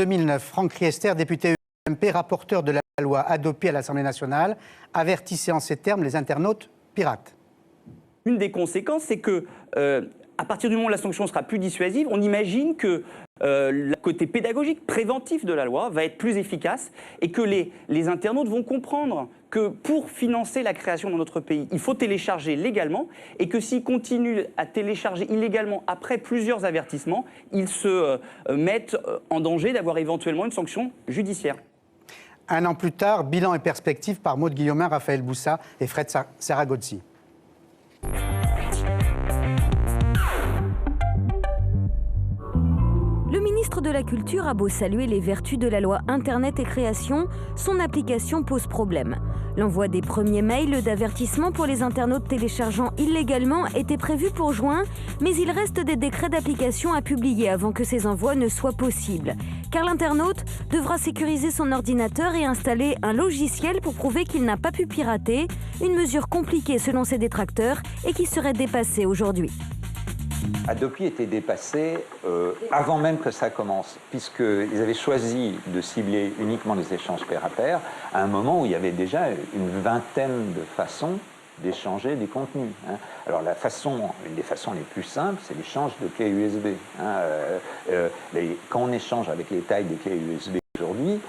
2009, Franck Riester, député UMP, rapporteur de la loi adoptée à l'Assemblée nationale, avertissait en ces termes les internautes pirates. Une des conséquences, c'est que à partir du moment où la sanction sera plus dissuasive, on imagine que le côté pédagogique, préventif de la loi va être plus efficace et que les internautes vont comprendre que pour financer la création dans notre pays, il faut télécharger légalement et que s'ils continuent à télécharger illégalement après plusieurs avertissements, ils se mettent en danger d'avoir éventuellement une sanction judiciaire. Un an plus tard, bilan et perspective par Maud Guillaumin, Raphaël Boussa et Fred Sarragozzi. Le ministre de la Culture a beau saluer les vertus de la loi Internet et création, son application pose problème. L'envoi des premiers mails d'avertissement pour les internautes téléchargeant illégalement était prévu pour juin, mais il reste des décrets d'application à publier avant que ces envois ne soient possibles. Car l'internaute devra sécuriser son ordinateur et installer un logiciel pour prouver qu'il n'a pas pu pirater, une mesure compliquée selon ses détracteurs et qui serait dépassée aujourd'hui. Adopi était dépassé avant même que ça commence, puisqu'ils avaient choisi de cibler uniquement les échanges pair à pair, à un moment où il y avait déjà une vingtaine de façons d'échanger des contenus. Alors une des façons les plus simples, c'est l'échange de clés USB. Quand on échange avec les tailles des clés USB aujourd'hui,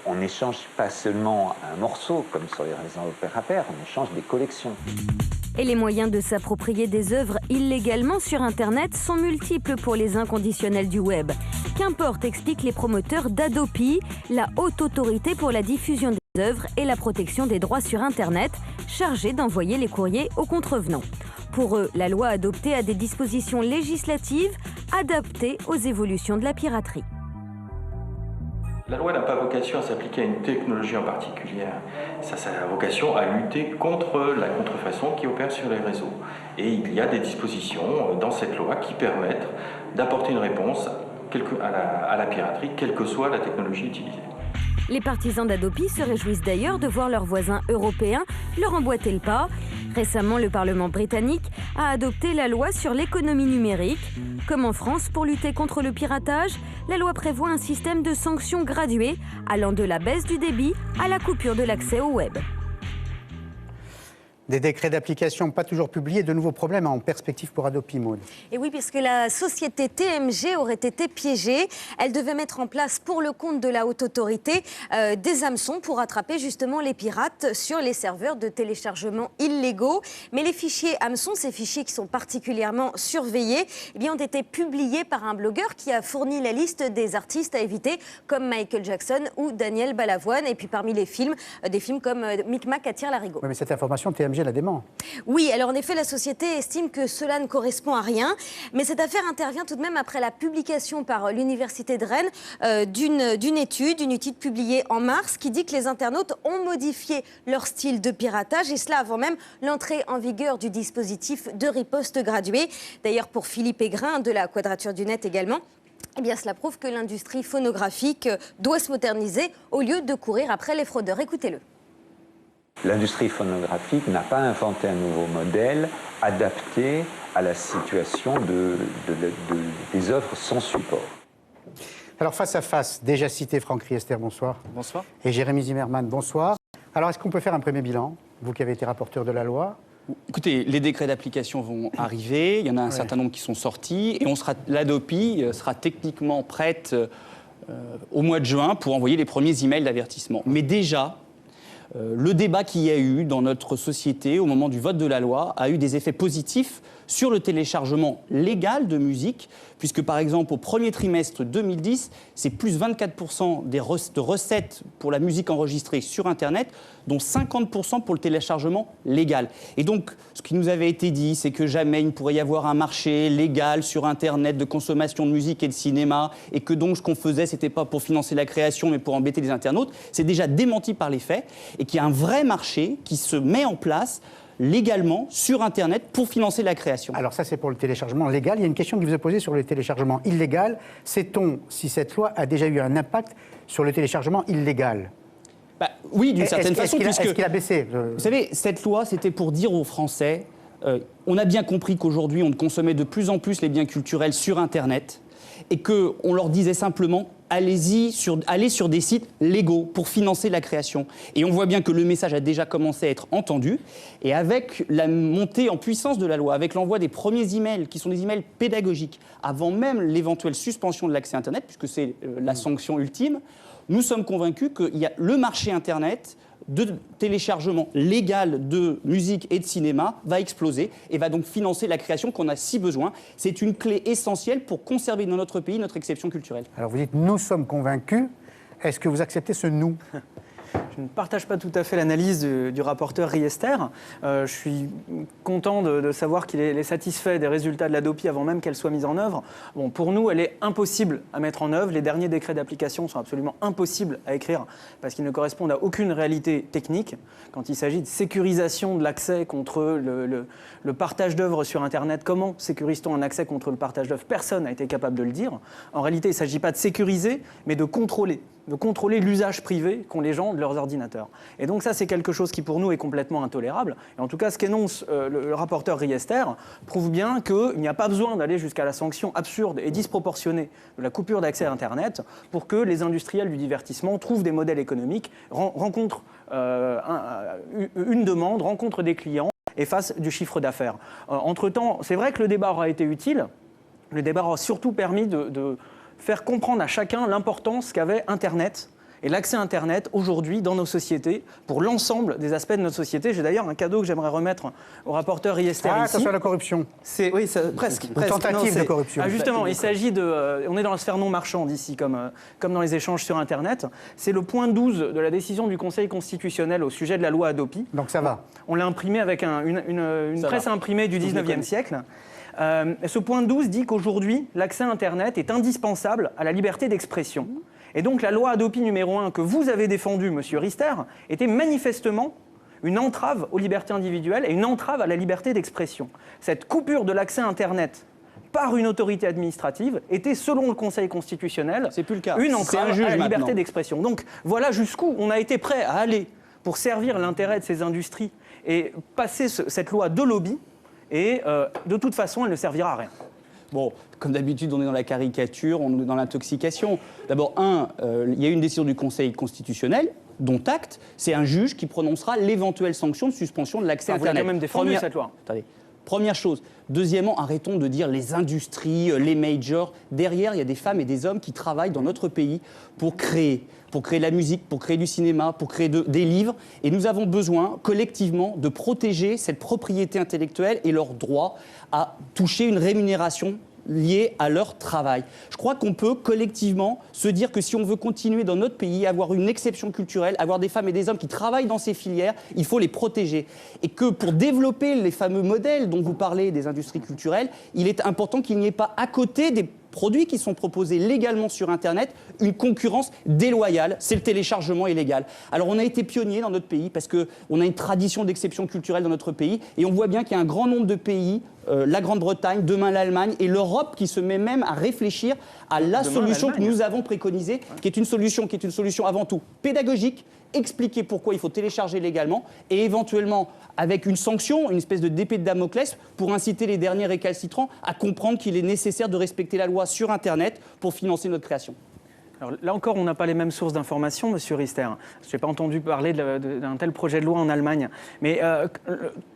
on n'échange pas seulement un morceau, comme sur les réseaux pair à pair, on échange des collections. Et les moyens de s'approprier des œuvres illégalement sur Internet sont multiples pour les inconditionnels du web. Qu'importe, expliquent les promoteurs d'Adopi, la haute autorité pour la diffusion des œuvres et la protection des droits sur Internet, chargée d'envoyer les courriers aux contrevenants. Pour eux, la loi adoptée a des dispositions législatives adaptées aux évolutions de la piraterie. La loi n'a pas vocation à s'appliquer à une technologie en particulier. Ça a vocation à lutter contre la contrefaçon qui opère sur les réseaux. Et il y a des dispositions dans cette loi qui permettent d'apporter une réponse à la piraterie, quelle que soit la technologie utilisée. Les partisans d'Adopi se réjouissent d'ailleurs de voir leurs voisins européens leur emboîter le pas. Récemment, le Parlement britannique a adopté la loi sur l'économie numérique. Comme en France, pour lutter contre le piratage, la loi prévoit un système de sanctions graduées allant de la baisse du débit à la coupure de l'accès au web. Des décrets d'application pas toujours publiés, de nouveaux problèmes en perspective pour Adopi, Maud. Et oui, puisque la société TMG aurait été piégée. Elle devait mettre en place pour le compte de la haute autorité des hameçons pour attraper justement les pirates sur les serveurs de téléchargement illégaux. Mais les fichiers hameçons, ces fichiers qui sont particulièrement surveillés, eh bien, ont été publiés par un blogueur qui a fourni la liste des artistes à éviter comme Michael Jackson ou Daniel Balavoine. Et puis parmi les films, des films comme Micmac attire l'arigot. Oui, mais cette information, TMG la dément. Oui, alors en effet, la société estime que cela ne correspond à rien. Mais cette affaire intervient tout de même après la publication par l'Université de Rennes d'une étude publiée en mars qui dit que les internautes ont modifié leur style de piratage et cela avant même l'entrée en vigueur du dispositif de riposte graduée. D'ailleurs, pour Philippe Aigrin de la Quadrature du Net également, eh bien, cela prouve que l'industrie phonographique doit se moderniser au lieu de courir après les fraudeurs. Écoutez-le. L'industrie phonographique n'a pas inventé un nouveau modèle adapté à la situation des œuvres sans support. Alors, face à face, déjà cité Franck Riester, bonsoir. Bonsoir. Et Jérémy Zimmermann, bonsoir. Alors, est-ce qu'on peut faire un premier bilan, vous qui avez été rapporteur de la loi? Écoutez, les décrets d'application vont arriver, il y en a un certain nombre qui sont sortis, et l'Adopi sera techniquement prête au mois de juin pour envoyer les premiers emails d'avertissement. Mais déjà, le débat qu'il y a eu dans notre société au moment du vote de la loi a eu des effets positifs sur le téléchargement légal de musique, puisque par exemple au premier trimestre 2010, c'est plus 24% de recettes pour la musique enregistrée sur Internet, dont 50% pour le téléchargement légal. Et donc, ce qui nous avait été dit, c'est que jamais il ne pourrait y avoir un marché légal sur Internet de consommation de musique et de cinéma, et que donc ce qu'on faisait, c'était pas pour financer la création, mais pour embêter les internautes. C'est déjà démenti par les faits, et qu'il y a un vrai marché qui se met en place légalement sur Internet pour financer la création. Alors ça, c'est pour le téléchargement légal. Il y a une question qui vous est posée sur le téléchargement illégal. Sait-on si cette loi a déjà eu un impact sur le téléchargement illégal? Oui, d'une certaine façon. Est-ce qu'il a baissé? Vous savez, cette loi, c'était pour dire aux Français, on a bien compris qu'aujourd'hui, on consommait de plus en plus les biens culturels sur Internet et qu'on leur disait simplement, allez sur des sites légaux pour financer la création. Et on voit bien que le message a déjà commencé à être entendu. Et avec la montée en puissance de la loi, avec l'envoi des premiers emails, qui sont des emails pédagogiques, avant même l'éventuelle suspension de l'accès Internet, puisque c'est la sanction ultime, nous sommes convaincus qu'il y a le marché Internet de téléchargement légal de musique et de cinéma va exploser et va donc financer la création qu'on a si besoin. C'est une clé essentielle pour conserver dans notre pays notre exception culturelle. Alors vous dites « nous sommes convaincus ». Est-ce que vous acceptez ce « nous » ? Je ne partage pas tout à fait l'analyse du rapporteur Riester. Je suis content de savoir qu'il est satisfait des résultats de l'Hadopi avant même qu'elle soit mise en œuvre. Bon, pour nous, elle est impossible à mettre en œuvre. Les derniers décrets d'application sont absolument impossibles à écrire parce qu'ils ne correspondent à aucune réalité technique. Quand il s'agit de sécurisation de l'accès contre le partage d'œuvres sur Internet, comment sécurise-t-on un accès contre le partage d'œuvres ? Personne n'a été capable de le dire. En réalité, il ne s'agit pas de sécuriser, mais de contrôler l'usage privé qu'ont les gens de leurs ordinateurs. Et donc ça, c'est quelque chose qui, pour nous, est complètement intolérable. Et en tout cas, ce qu'énonce le rapporteur Riester prouve bien qu'il n'y a pas besoin d'aller jusqu'à la sanction absurde et disproportionnée de la coupure d'accès à Internet pour que les industriels du divertissement trouvent des modèles économiques, rencontrent une demande, rencontrent des clients et fassent du chiffre d'affaires. Entre-temps, c'est vrai que le débat aura été utile. Le débat aura surtout permis de faire comprendre à chacun l'importance qu'avait Internet et l'accès à Internet aujourd'hui dans nos sociétés, pour l'ensemble des aspects de notre société. J'ai d'ailleurs un cadeau que j'aimerais remettre au rapporteur Riester ici. Attention à la corruption. Oui, presque. Une tentative de corruption. Justement, il s'agit de... On est dans la sphère non marchande ici, comme dans les échanges sur Internet. C'est le point 12 de la décision du Conseil constitutionnel au sujet de la loi Hadopi. Donc ça va. On l'a imprimé avec une presse imprimée du 19e siècle. Ce point 12 dit qu'aujourd'hui, l'accès à Internet est indispensable à la liberté d'expression. Et donc la loi Hadopi numéro 1 que vous avez défendue, monsieur Riester, était manifestement une entrave aux libertés individuelles et une entrave à la liberté d'expression. Cette coupure de l'accès à Internet par une autorité administrative était, selon le Conseil constitutionnel, c'est plus le cas. Une entrave à la liberté d'expression. Donc voilà jusqu'où on a été prêt à aller pour servir l'intérêt de ces industries et passer cette loi de lobby. Et de toute façon, elle ne servira à rien. Bon, comme d'habitude, on est dans la caricature, on est dans l'intoxication. D'abord, il y a une décision du Conseil constitutionnel, dont acte, c'est un juge qui prononcera l'éventuelle sanction de suspension de l'accès à Internet. Vous l'avez quand même défendu, cette loi. Attendez. Première chose. Deuxièmement, arrêtons de dire les industries, les majors. Derrière, il y a des femmes et des hommes qui travaillent dans notre pays pour créer la musique, pour créer du cinéma, pour créer des livres. Et nous avons besoin, collectivement, de protéger cette propriété intellectuelle et leur droit à toucher une rémunération liées à leur travail. Je crois qu'on peut collectivement se dire que si on veut continuer dans notre pays, avoir une exception culturelle, avoir des femmes et des hommes qui travaillent dans ces filières, il faut les protéger. Et que pour développer les fameux modèles dont vous parlez des industries culturelles, il est important qu'il n'y ait pas à côté des produits qui sont proposés légalement sur Internet, une concurrence déloyale, c'est le téléchargement illégal. Alors on a été pionniers dans notre pays parce qu'on a une tradition d'exception culturelle dans notre pays et on voit bien qu'il y a un grand nombre de pays, la Grande-Bretagne, demain l'Allemagne et l'Europe qui se met même à réfléchir à la solution que nous avons préconisée, qui est une solution avant tout pédagogique, expliquer pourquoi il faut télécharger légalement et éventuellement avec une sanction, une espèce d'épée de Damoclès pour inciter les derniers récalcitrants à comprendre qu'il est nécessaire de respecter la loi sur Internet pour financer notre création. Alors, là encore, on n'a pas les mêmes sources d'informations, monsieur Riester. Je n'ai pas entendu parler d'un tel projet de loi en Allemagne. Mais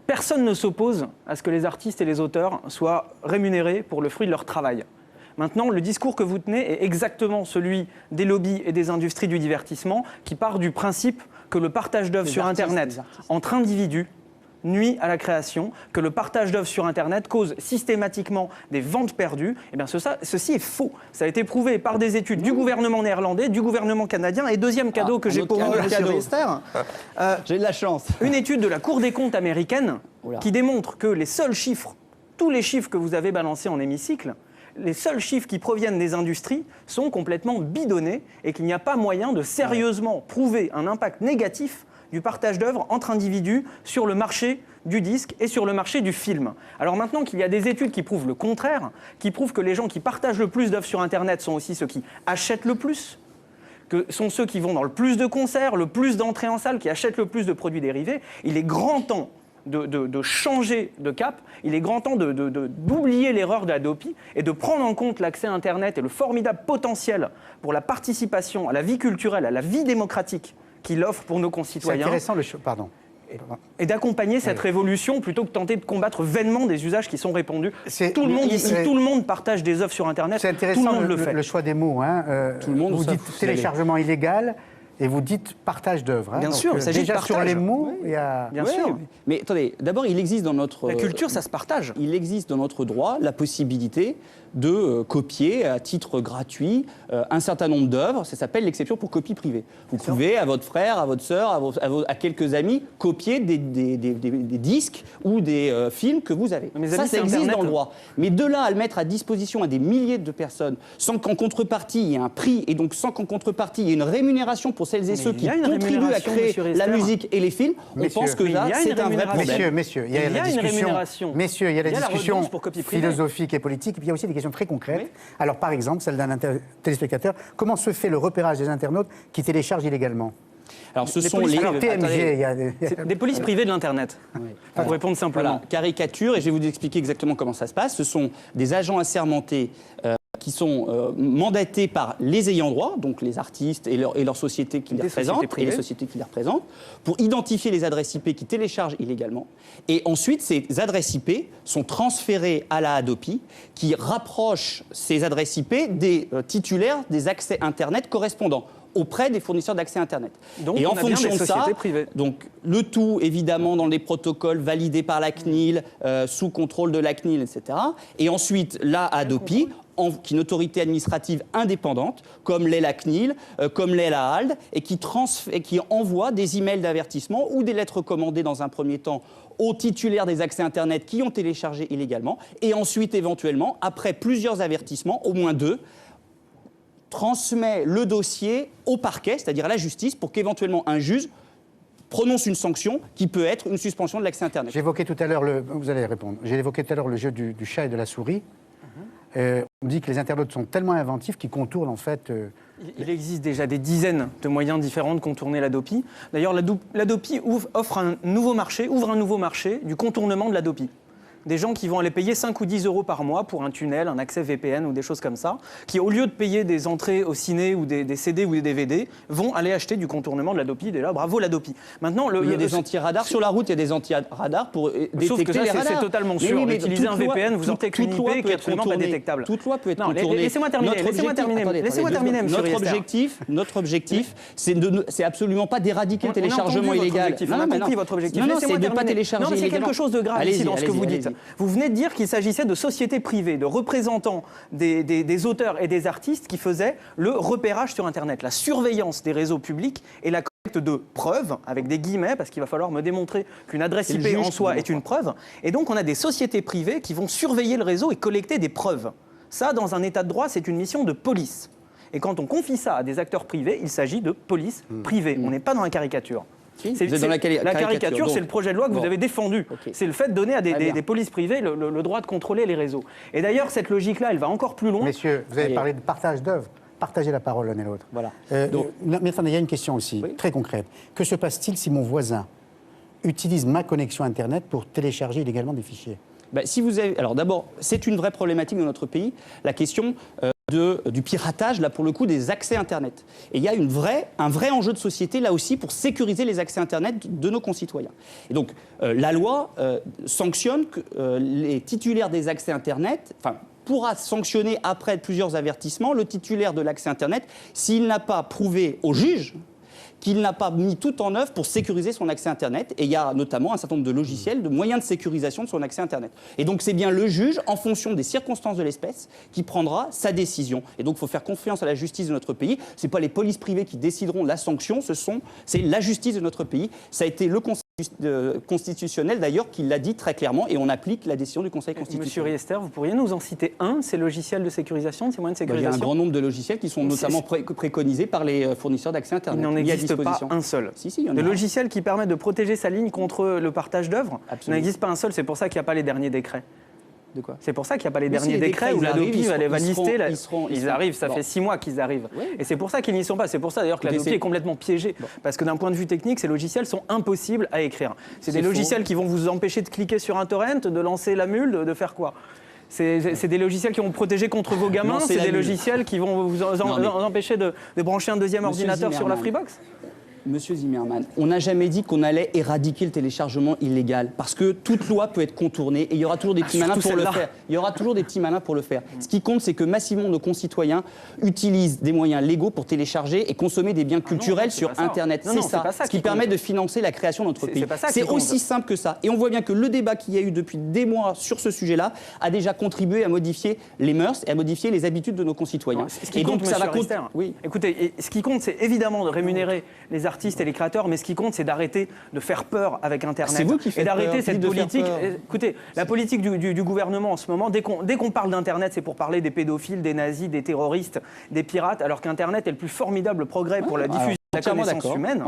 personne ne s'oppose à ce que les artistes et les auteurs soient rémunérés pour le fruit de leur travail. Maintenant, le discours que vous tenez est exactement celui des lobbies et des industries du divertissement qui part du principe que le partage d'œuvres sur Internet entre individus nuit à la création, que le partage d'œuvres sur Internet cause systématiquement des ventes perdues. Eh bien, ceci est faux. Ça a été prouvé par des études du gouvernement néerlandais, du gouvernement canadien. Et deuxième cadeau que j'ai pour vous, monsieur Riester, j'ai de la chance. Une étude de la Cour des comptes américaine qui démontre que les seuls chiffres, tous les chiffres que vous avez balancés en hémicycle, les seuls chiffres qui proviennent des industries sont complètement bidonnés et qu'il n'y a pas moyen de sérieusement prouver un impact négatif du partage d'œuvres entre individus sur le marché du disque et sur le marché du film. Alors maintenant qu'il y a des études qui prouvent le contraire, qui prouvent que les gens qui partagent le plus d'œuvres sur Internet sont aussi ceux qui achètent le plus, que sont ceux qui vont dans le plus de concerts, le plus d'entrées en salle, qui achètent le plus de produits dérivés, il est grand temps de changer de cap. Il est grand temps d'oublier l'erreur de l'Adopi et de prendre en compte l'accès à Internet et le formidable potentiel pour la participation à la vie culturelle, à la vie démocratique qu'il offre pour nos concitoyens. C'est intéressant, pardon. Et d'accompagner cette révolution plutôt que de tenter de combattre vainement des usages qui sont répandus. Tout le monde ici, tout le monde partage des œuvres sur Internet. C'est intéressant tout le monde le fait. Le choix des mots. Tout le monde vous dites téléchargement illégal et vous dites partage d'œuvres. Bien sûr, il s'agit de partage. Sur les mots, il y a... Bien sûr. Mais attendez, d'abord, il existe dans notre... La culture, ça se partage. Il existe dans notre droit la possibilité de copier à titre gratuit un certain nombre d'œuvres. Ça s'appelle l'exception pour copie privée. Vous pouvez, à votre frère, à votre sœur, à quelques amis, copier des disques ou des films que vous avez. Mais ça existe Internet, dans le droit. Mais de là à le mettre à disposition à des milliers de personnes, sans qu'en contrepartie il y ait un prix, et donc sans qu'en contrepartie il y ait une rémunération pour celles et ceux qui contribuent à créer la musique et les films, on pense que là, c'est un vrai problème. Messieurs, il y a la discussion philosophique et politique, et puis il y a aussi des questions très concrètes. Oui. Alors, par exemple, celle d'un téléspectateur, comment se fait le repérage des internautes qui téléchargent illégalement? Alors, ce sont les TMG, des polices privées de l'Internet. Oui. Pour répondre simplement. Voilà, caricature, et je vais vous expliquer exactement comment ça se passe. Ce sont des agents assermentés qui sont mandatés par les ayants droit, donc les artistes et leurs sociétés qui les représentent, et les sociétés qui les représentent, pour identifier les adresses IP qui téléchargent illégalement. Et ensuite, ces adresses IP sont transférées à la Hadopi, qui rapproche ces adresses IP des titulaires des accès Internet correspondants auprès des fournisseurs d'accès Internet. Donc, et en on a fonction bien des de ça, sociétés privées. donc le tout évidemment dans des protocoles validés par la CNIL, sous contrôle de la CNIL, etc. Et ensuite la Hadopi, qui est une autorité administrative indépendante, comme l'est la CNIL, comme l'est la HALD, et qui envoie des emails d'avertissement ou des lettres commandées dans un premier temps aux titulaires des accès Internet qui ont téléchargé illégalement, et ensuite éventuellement, après plusieurs avertissements, au moins 2, transmet le dossier au parquet, c'est-à-dire à la justice, pour qu'éventuellement un juge prononce une sanction qui peut être une suspension de l'accès Internet. J'évoquais tout à l'heure, vous allez répondre, j'ai évoqué tout à l'heure le jeu du chat et de la souris. On dit que les internautes sont tellement inventifs qu'ils contournent en fait... Il existe déjà des dizaines de moyens différents de contourner l'Hadopi. D'ailleurs, l'Hadopi ouvre un nouveau marché du contournement de l'Hadopi. Des gens qui vont aller payer 5 ou 10 euros par mois pour un tunnel, un accès VPN ou des choses comme ça, qui au lieu de payer des entrées au ciné ou des CD ou des DVD, vont aller acheter du contournement de l'Hadopi. Déjà, bravo l'Hadopi. Maintenant, il y a des anti-radars sur la route, il y a des anti-radars pour détecter les radars. C'est totalement sûr. Utiliser un VPN, vous entrez qu'une IP qui est absolument pas détectable. Toute loi peut être contournée. Laissez-moi terminer, Notre objectif, c'est absolument pas d'éradiquer le téléchargement illégal. On a compris votre objectif. Non, c'est de ne pas télécharger illégalement. C'est quelque chose de grave ici dans ce que vous dites. Vous venez de dire qu'il s'agissait de sociétés privées, de représentants des auteurs et des artistes qui faisaient le repérage sur Internet, la surveillance des réseaux publics et la collecte de preuves, avec des guillemets, parce qu'il va falloir me démontrer qu'une adresse IP en soi est une preuve. Et donc on a des sociétés privées qui vont surveiller le réseau et collecter des preuves. Ça, dans un état de droit, c'est une mission de police. Et quand on confie ça à des acteurs privés, il s'agit de police privée. On n'est pas dans la caricature. La caricature, c'est le projet de loi que vous avez défendu. Okay. C'est le fait de donner à des polices privées le droit de contrôler les réseaux. Et d'ailleurs, cette logique-là, elle va encore plus loin. Messieurs, vous avez parlé de partage d'œuvres. Partagez la parole l'un et l'autre. Voilà. Mais attendez, il y a une question aussi, très concrète. Que se passe-t-il si mon voisin utilise ma connexion Internet pour télécharger illégalement des fichiers? Si vous avez... Alors d'abord, c'est une vraie problématique dans notre pays, la question... du piratage, là pour le coup, des accès Internet. Et il y a un vrai enjeu de société, là aussi, pour sécuriser les accès Internet de nos concitoyens. Et donc, la loi sanctionne les titulaires des accès Internet, pourra sanctionner après plusieurs avertissements le titulaire de l'accès Internet s'il n'a pas prouvé au juge qu'il n'a pas mis tout en œuvre pour sécuriser son accès Internet. Et il y a notamment un certain nombre de logiciels, de moyens de sécurisation de son accès Internet. Et donc c'est bien le juge, en fonction des circonstances de l'espèce, qui prendra sa décision. Et donc il faut faire confiance à la justice de notre pays. Ce n'est pas les polices privées qui décideront de la sanction, c'est la justice de notre pays. Ça a été le Conseil constitutionnel d'ailleurs qui l'a dit très clairement et on applique la décision du Conseil constitutionnel. Monsieur Riester, vous pourriez nous en citer ces logiciels de sécurisation, ces moyens de sécurisation? Il y a un grand nombre de logiciels qui sont notamment préconisés par les fournisseurs d'accès Internet. Il n'en existe pas un seul. Il y en a le logiciel qui permet de protéger sa ligne contre le partage d'œuvres, il n'existe pas un seul, c'est pour ça qu'il n'y a pas les derniers décrets. De quoi? C'est pour ça qu'il n'y a pas les derniers décrets où l'Hadopi va les lister. Ils arrivent, ça fait 6 mois qu'ils arrivent. Oui. Et c'est pour ça qu'ils n'y sont pas. C'est pour ça d'ailleurs que l'Hadopi est complètement piégé. Bon. Parce que d'un point de vue technique, ces logiciels sont impossibles à écrire. C'est des logiciels qui vont vous empêcher de cliquer sur un torrent, de lancer la mule, de faire quoi? C'est des logiciels qui vont vous protéger contre vos gamins, c'est des logiciels qui vont vous empêcher de brancher un deuxième ordinateur sur la Freebox. Monsieur Zimmermann, on n'a jamais dit qu'on allait éradiquer le téléchargement illégal, parce que toute loi peut être contournée et il y aura toujours des petits malins pour le faire. Il y aura toujours des petits malins pour le faire. Ce qui compte, c'est que massivement nos concitoyens utilisent des moyens légaux pour télécharger et consommer des biens culturels sur Internet. C'est ça, ce qui permet de financer la création de notre pays. C'est aussi simple que ça. Et on voit bien que le débat qu'il y a eu depuis des mois sur ce sujet-là a déjà contribué à modifier les mœurs et à modifier les habitudes de nos concitoyens. Et donc ça va compter. Oui. Écoutez, ce qui compte, c'est évidemment de rémunérer les artistes et les créateurs, mais ce qui compte, c'est d'arrêter de faire peur avec Internet. C'est vous qui faites et d'arrêter cette politique. Écoutez, la politique du gouvernement en ce moment, dès qu'on parle d'Internet, c'est pour parler des pédophiles, des nazis, des terroristes, des pirates, alors qu'Internet est le plus formidable progrès pour la diffusion de la connaissance humaine.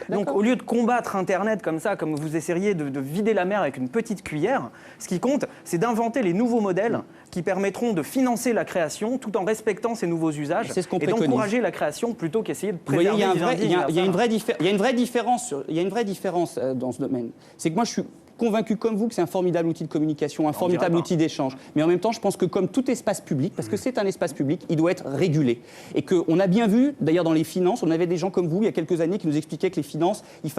Donc au lieu de combattre Internet comme ça, comme vous essayeriez de vider la mer avec une petite cuillère, ce qui compte, c'est d'inventer les nouveaux modèles qui permettront de financer la création tout en respectant ces nouveaux usages et d'encourager la création plutôt qu'essayer de préserver il y a une vraie différence dans ce domaine. C'est que moi, je suis convaincu comme vous que c'est un formidable outil de communication, un formidable outil d'échange. Mais en même temps, je pense que comme tout espace public, parce que c'est un espace public, il doit être régulé. Et qu'on a bien vu, d'ailleurs dans les finances, on avait des gens comme vous il y a quelques années qui nous expliquaient que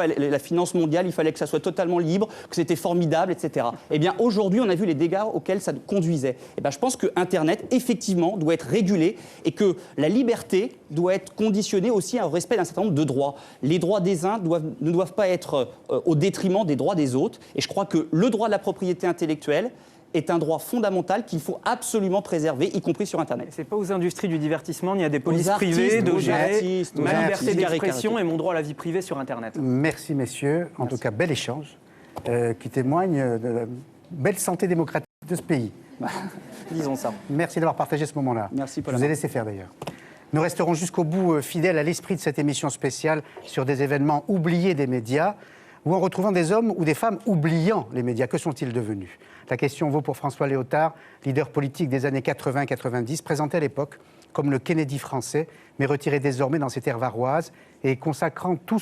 la finance mondiale, il fallait que ça soit totalement libre, que c'était formidable, etc. Eh bien aujourd'hui, on a vu les dégâts auxquels ça conduisait. Eh bien, je pense que Internet, effectivement, doit être régulé et que la liberté doit être conditionnée aussi au respect d'un certain nombre de droits. Les droits des uns ne doivent pas être au détriment des droits des autres. Et je crois que le droit de la propriété intellectuelle est un droit fondamental qu'il faut absolument préserver, y compris sur Internet. C'est pas aux industries du divertissement, ni à des polices privées de gérer ma liberté d'expression et mon droit à la vie privée sur Internet. Merci messieurs, en tout cas bel échange qui témoigne de la belle santé démocratique de ce pays. Disons ça. Merci d'avoir partagé ce moment-là. Merci Paul. Je vous ai laissé faire d'ailleurs. Nous resterons jusqu'au bout fidèles à l'esprit de cette émission spéciale sur des événements oubliés des médias, ou en retrouvant des hommes ou des femmes oubliant les médias. Que sont-ils devenus? La question vaut pour François Léotard, leader politique des années 80-90, présenté à l'époque comme le Kennedy français, mais retiré désormais dans ses terres varoises et consacrant tout